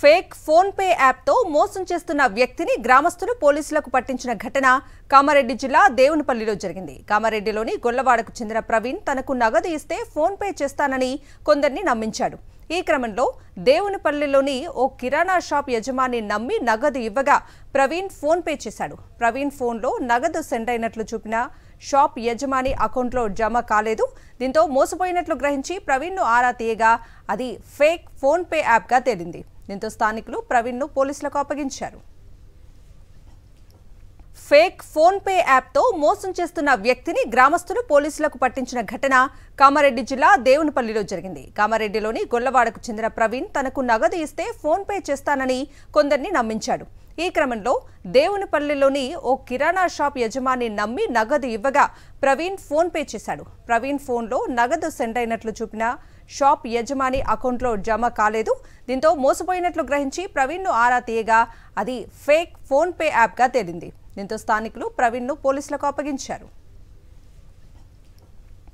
Fake phone pay app తో మోసం చేస్తున్న వ్యక్తిని గ్రామస్తులు పోలీసులకు పట్టించిన ఘటన కామారెడ్డి జిల్లా దేవునిపల్లిలో జరిగింది. కామారెడ్డిలోని గొల్లవాడకు చెందిన ప్రవీణ్ తనకు నగదు ఇస్తే ఫోన్ పే చేస్తానని కొందరిని నమ్మించాడు. ఈ క్రమంలో దేవునిపల్లిలోని ఓ కిరాణా షాప్ యజమాని నమ్మి నగదు ఇవ్వగా ప్రవీణ్ ఫోన్ పే చేశాడు. ప్రవీణ్ ఫోన్లో నగదు సెండ్ అయినట్లు చూపిన షాప్ యజమాని అకౌంట్లో జమ కాలేదు. దీంతో మోసపోయినట్లు గ్రహించి ప్రవీణ్ను ఆరా తీయగా అది ఫేక్ ఫోన్ పే యాప్గా తేలింది. దీంతో స్థానికులు ప్రవీణ్ను పోలీసులకు అప్పగించారు. ఫేక్ ఫోన్ పే యాప్తో మోసం చేస్తున్న వ్యక్తిని గ్రామస్తులు పోలీసులకు పట్టించిన ఘటన కామారెడ్డి జిల్లా దేవునిపల్లిలో జరిగింది. కామారెడ్డిలోని గొల్లవాడకు చెందిన ప్రవీణ్ తనకు నగదు ఇస్తే ఫోన్ పే చేస్తానని కొందరిని నమ్మించాడు. ఈ క్రమంలో దేవునిపల్లిలోని ఓ కిరాణా షాప్ యజమాని నమ్మి నగదు ఇవ్వగా ప్రవీణ్ ఫోన్ పే చేశాడు. ప్రవీణ్ ఫోన్లో నగదు సెండ్ అయినట్లు చూపిన షాప్ యజమాని అకౌంట్లో జమ కాలేదు. దీంతో మోసపోయినట్లు గ్రహించి ప్రవీణ్ను ఆరా తీయగా అది ఫేక్ ఫోన్ పే యాప్గా తేలింది. దీంతో స్థానికులు ప్రవీణ్ను పోలీసులకు అప్పగించారు.